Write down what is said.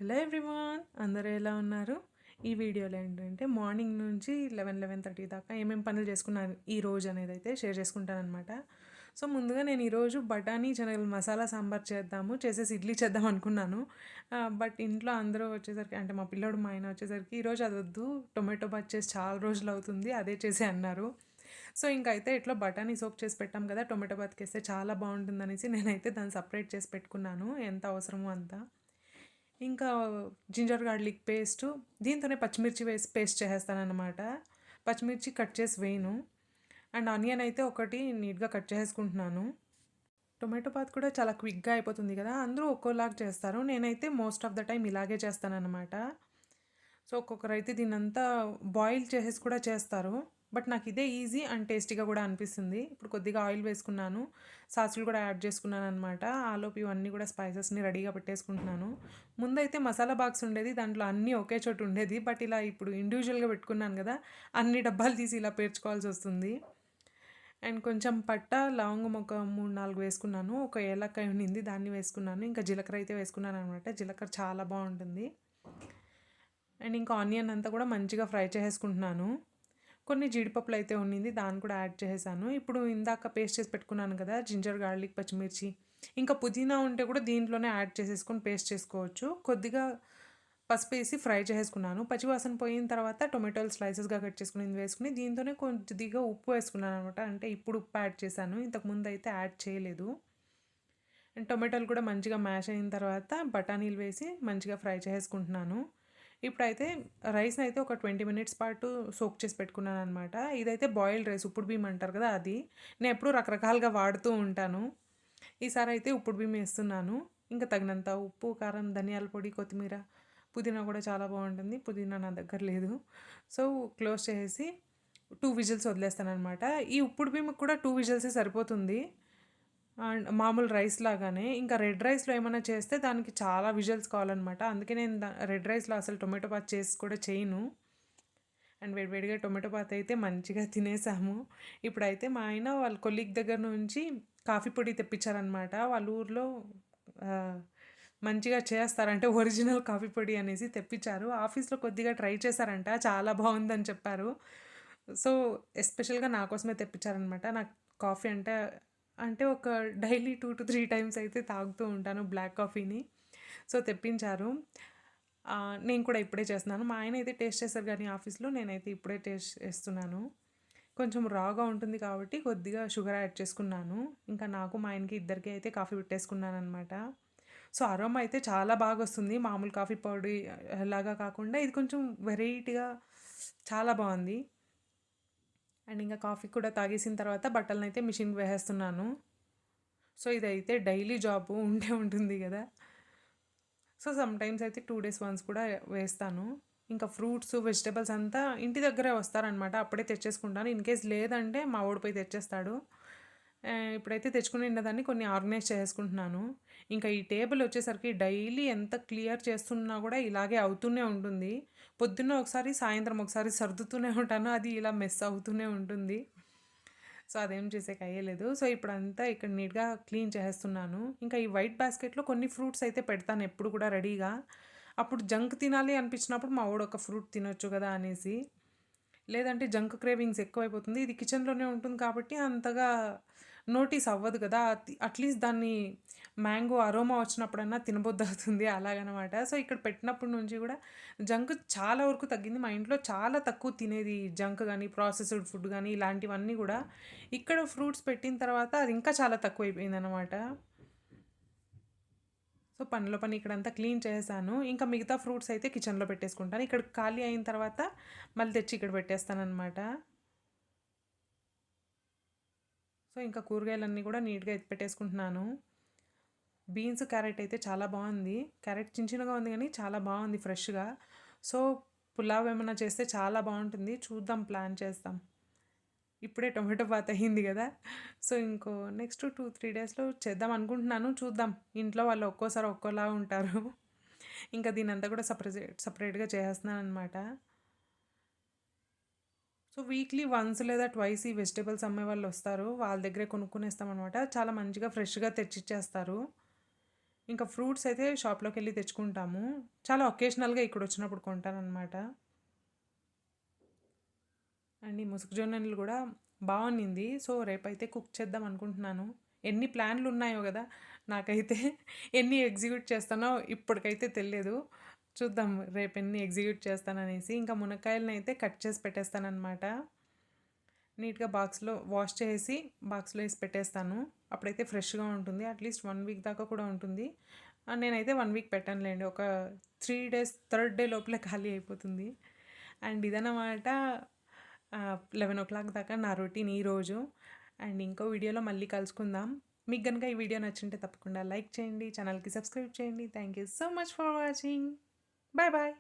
Hello everyone, అందరూ ఎలా ఉన్నారు? ఈ వీడియోలో ఏంటంటే మార్నింగ్ నుంచి 11:30 దాకా ఏమేమి పనులు చేసుకున్నాను ఈ రోజు అనేది అయితే షేర్ చేసుకుంటానన్నమాట. సో ముందుగా నేను ఈరోజు బఠానీ శనగల మసాలా సాంబార్ చేసేసి ఇడ్లీ చేద్దాం అనుకున్నాను. బట్ ఇంట్లో అందరూ వచ్చేసరికి అంటే మా పిల్లోడు మా ఆయన వచ్చేసరికి ఈరోజు అది వద్దు, టొమాటో బాత్ చేసి చాలా రోజులు అవుతుంది, అదే చేసి అన్నారు. సో ఇంకైతే ఇట్లా బఠానీ సోక్ చేసి పెట్టాం కదా, టొమాటో బాత్కేస్తే చాలా బాగుంటుందనేసి నేనైతే దాన్ని సపరేట్ చేసి పెట్టుకున్నాను, ఎంత అవసరమో అంత. ఇంకా జింజర్ గార్లిక్ పేస్టు, దీంతోనే పచ్చిమిర్చి వేసి పేస్ట్ చేసేస్తానన్నమాట. పచ్చిమిర్చి కట్ చేసి వేయను. అండ్ ఆనియన్ అయితే ఒకటి నీట్గా కట్ చేసుకుంటున్నాను. టొమాటో బాత్ కూడా చాలా క్విక్గా అయిపోతుంది కదా, అందరూ ఒక్కోలాగా చేస్తారు, నేనైతే మోస్ట్ ఆఫ్ ద టైం ఇలాగే చేస్తానన్నమాట. సో ఒక్కొక్కరైతే దీన్నంతా బాయిల్ చేసేసి కూడా చేస్తారు, బట్ నాకు ఇదే ఈజీ అండ్ టేస్టీగా కూడా అనిపిస్తుంది. ఇప్పుడు కొద్దిగా ఆయిల్ వేసుకున్నాను, సాసులు కూడా యాడ్ చేసుకున్నాను అనమాట. ఆలోపు ఇవన్నీ కూడా స్పైసెస్ని రెడీగా పెట్టేసుకుంటున్నాను. ముందైతే మసాలా బాక్స్ ఉండేది, దాంట్లో అన్నీ ఒకే చోటు ఉండేది, బట్ ఇలా ఇప్పుడు ఇండివిజువల్గా పెట్టుకున్నాను కదా, అన్ని డబ్బాలు తీసి ఇలా పేర్చుకోవాల్సి వస్తుంది. అండ్ కొంచెం పట్ట లవంగం ఒక 3-4 వేసుకున్నాను, ఒక ఏలక్కాయ ఉండింది దాన్ని వేసుకున్నాను, ఇంకా జీలకర్ర అయితే వేసుకున్నాను అనమాట. జీలకర్ర చాలా బాగుంటుంది. అండ్ ఇంకా ఆనియన్ అంతా కూడా మంచిగా ఫ్రై చేసేసుకుంటున్నాను. కొన్ని జీడిపప్పులు అయితే ఉండింది, దాన్ని కూడా యాడ్ చేసేసాను. ఇప్పుడు ఇందాక పేస్ట్ చేసి పెట్టుకున్నాను కదా, జింజర్ గార్లిక్ పచ్చిమిర్చి, ఇంకా పుదీనా ఉంటే కూడా దీంట్లోనే యాడ్ చేసేసుకొని పేస్ట్ చేసుకోవచ్చు. కొద్దిగా పసుపు వేసి ఫ్రై చేసుకున్నాను. పచ్చివాసన పోయిన తర్వాత టొమాటోలు స్లైసెస్గా కట్ చేసుకుని వేసుకుని దీంతోనే కొద్దిగా ఉప్పు వేసుకున్నాను అనమాట. అంటే ఇప్పుడు ఉప్పు యాడ్ చేశాను, ఇంతకుముందు అయితే యాడ్ చేయలేదు. అండ్ టొమాటోలు కూడా మంచిగా మ్యాష్ అయిన తర్వాత బఠానీలు వేసి మంచిగా ఫ్రై చేసుకుంటున్నాను. ఇప్పుడైతే రైస్ని అయితే ఒక 20 మినిట్స్ పాటు సోక్ చేసి పెట్టుకున్నాను అనమాట. ఇదైతే బాయిల్డ్ రైస్, ఉప్పుడు బియ్యం అంటారు కదా అది. నేను ఎప్పుడూ రకరకాలుగా వాడుతూ ఉంటాను. ఈసారి అయితే ఉప్పుడు బియ్యం వేస్తున్నాను. ఇంకా తగినంత ఉప్పు, కారం, ధనియాల పొడి, కొత్తిమీర, పుదీనా కూడా చాలా బాగుంటుంది. పుదీనా నా దగ్గర లేదు, సో క్లోజ్ చేసేసి 2 విజిల్స్ వదిలేస్తానమాట. ఈ ఉప్పుడు బియ్యం కూడా 2 విజిల్సే సరిపోతుంది, అండ్ మామూలు రైస్ లాగానే. ఇంకా రెడ్ రైస్లో ఏమైనా చేస్తే దానికి చాలా విజిల్స్ కావాలన్నమాట, అందుకే నేను రెడ్ రైస్లో అసలు టొమాటో బాత్ చేసి కూడా చేయను. అండ్ వేడివేడిగా టొమాటో బాత్ అయితే మంచిగా తినేసాము. ఇప్పుడైతే మా ఆయన వాళ్ళ కొలీగ్ దగ్గర నుంచి కాఫీ పొడి తెప్పించారనమాట. వాళ్ళ ఊర్లో మంచిగా చేస్తారంటే ఒరిజినల్ కాఫీ పొడి అనేసి తెప్పించారు. ఆఫీస్లో కొద్దిగా ట్రై చేశారంట, చాలా బాగుందని చెప్పారు. సో ఎస్పెషల్గా నా కోసమే తెప్పించారనమాట. నాకు కాఫీ అంటే అంటే ఒక డైలీ 2-3 టైమ్స్ అయితే తాగుతూ ఉంటాను బ్లాక్ కాఫీని. సో తెప్పించారు. నేను కూడా ఇప్పుడే చేస్తున్నాను. మా ఆయన అయితే టేస్ట్ చేశారు కానీ ఆఫీస్లో, నేనైతే ఇప్పుడే టేస్ట్ చేస్తున్నాను. కొంచెం రాగా ఉంటుంది కాబట్టి కొద్దిగా షుగర్ యాడ్ చేసుకున్నాను. ఇంకా నాకు మా ఆయనకి ఇద్దరికి అయితే కాఫీ పెట్టేసుకున్నాను అనమాట. సో అరోమా అయితే చాలా బాగా వస్తుంది, మామూలు కాఫీ పొడి లాగా కాకుండా ఇది కొంచెం వెరైటీగా చాలా బాగుంది. అండ్ ఇంకా కాఫీ కూడా తాగేసిన తర్వాత బట్టలను అయితే మిషన్కి వేసేస్తున్నాను. సో ఇదైతే డైలీ జాబ్ ఉండే ఉంటుంది కదా. సో సమ్టైమ్స్ అయితే 2 డేస్ వన్స్ కూడా వేస్తాను. ఇంకా ఫ్రూట్స్, వెజిటేబుల్స్ అంతా ఇంటి దగ్గరే వస్తారనమాట, అప్పుడే తెచ్చేసుకుంటాను. ఇన్ కేస్ లేదంటే మా వాడు పోయి తెచ్చేస్తాడు. ఇప్పుడైతే తెచ్చుకుని ఉన్నదాన్ని కొన్ని ఆర్గనైజ్ చేసుకుంటున్నాను. ఇంకా ఈ టేబుల్ వచ్చేసరికి డైలీ ఎంత క్లియర్ చేస్తున్నా కూడా ఇలాగే అవుతూనే ఉంటుంది. పొద్దున్న ఒకసారి, సాయంత్రం ఒకసారి సర్దుతూనే ఉంటాను, అది ఇలా మెస్ అవుతూనే ఉంటుంది. సో అదేం చేసేకి అయ్యలేదు. సో ఇప్పుడంతా ఇక్కడ నీట్గా క్లీన్ చేసేస్తున్నాను. ఇంకా ఈ వైట్ బాస్కెట్లో కొన్ని ఫ్రూట్స్ అయితే పెడతాను ఎప్పుడు కూడా రెడీగా. అప్పుడు జంక్ తినాలి అనిపించినప్పుడు మా వాడు ఒక ఫ్రూట్ తినొచ్చు కదా అనేసి, లేదంటే జంక్ క్రేవింగ్స్ ఎక్కువైపోతుంది. ఇది కిచెన్లోనే ఉంటుంది కాబట్టి అంతగా నోటీస్ అవ్వదు కదా, అట్లీస్ట్ దాన్ని మ్యాంగో అరోమా వచ్చినప్పుడన్నా తినబుద్ధి అవుతుంది అలాగనమాట. సో ఇక్కడ పెట్టినప్పటి నుంచి కూడా జంక్ చాలా వరకు తగ్గింది. మా ఇంట్లో చాలా తక్కువ తినేది జంక్ కానీ, ప్రాసెస్డ్ ఫుడ్ కానీ, ఇలాంటివన్నీ కూడా. ఇక్కడ ఫ్రూట్స్ పెట్టిన తర్వాత అది ఇంకా చాలా తక్కువ అయిపోయింది అనమాట. సో పనిలో పని ఇక్కడంతా క్లీన్ చేశాను. ఇంకా మిగతా ఫ్రూట్స్ అయితే కిచెన్లో పెట్టేసుకుంటాను. ఇక్కడ ఖాళీ అయిన తర్వాత మళ్ళీ తెచ్చి ఇక్కడ పెట్టేస్తానమాట. సో ఇంకా కూరగాయలన్నీ కూడా నీట్గా ఎత్తి పెట్టేసుకుంటున్నాను. బీన్స్, క్యారెట్ అయితే చాలా బాగుంది. క్యారెట్ చిన్న చిన్నగా ఉంది కానీ చాలా బాగుంది ఫ్రెష్గా. సో పులావ్ ఏమైనా చేస్తే చాలా బాగుంటుంది, చూద్దాం, ప్లాన్ చేస్తాం. ఇప్పుడే టొమాటో బాత్ అయ్యింది కదా, సో ఇంకో నెక్స్ట్ 2-3 డేస్లో చేద్దాం అనుకుంటున్నాను, చూద్దాం. ఇంట్లో వాళ్ళు ఒక్కోసారి ఒక్కోలా ఉంటారు. ఇంకా దీనంతా కూడా సపరేట్గా చేసేస్తున్నాను అనమాట. సో వీక్లీ వన్స్ లేదా ట్వైస్ ఈ వెజిటేబుల్స్ అమ్మే వాళ్ళు వస్తారు, వాళ్ళ దగ్గరే కొనుక్కునేస్తామన్నమాట. చాలా మంచిగా ఫ్రెష్గా తెచ్చిచ్చేస్తారు. ఇంకా ఫ్రూట్స్ అయితే షాప్‌లోకెళ్ళి తెచ్చుకుంటాము. చాలా ఒకేషనల్‌గా ఇక్కడొచ్చినప్పుడు కొంటాననమాట. అండ్ ఈ ముసుగు జొన్నలు గూడా బావున్నింది. సో, రేపైతే కుక్ చేద్దాం అనుకుంటున్నాను. ఎన్ని ప్లాన్‌లున్నాయో గదా! నాకైతే ఎన్ని ఎగ్జిక్యూట్ చేస్తానో ఇప్పటికైతే తెలీదు. చూద్దాం రేపెన్ని ఎగ్జిక్యూట్ చేస్తాననేసి. ఇంకా మునక్కాయలనైతే కట్ చేసి పెట్టేస్తాననమాట. నీట్‌గా బాక్స్‌లో వాష్ చేసి బాక్స్‌లో ఏసి పెట్టేస్తాను. అప్పుడైతే ఫ్రెష్‌గా ఉంటుంది. అట్‌లీస్ట్ 1 వీక్ దాకా కూడా ఉంటుంది. నేనైతే 1 వీక్ పెట్టనులేండి. ఒక 3 డేస్, థర్డ్ డే లోపలే ఖాళీ అయిపోతుంది. అండ్ ఇదనమాట 11:00 దాకా నా రొటీన్ ఈరోజు. అండ్ ఇంకో వీడియోలో మళ్ళీ కలుసుకుందాం. మీకు గనుక ఈ వీడియో నచ్చుంటే తప్పకుండా లైక్ చేయండి. ఛానల్‌కి సబ్స్క్రైబ్ చేయండి. Thank you so much for watching. Bye bye.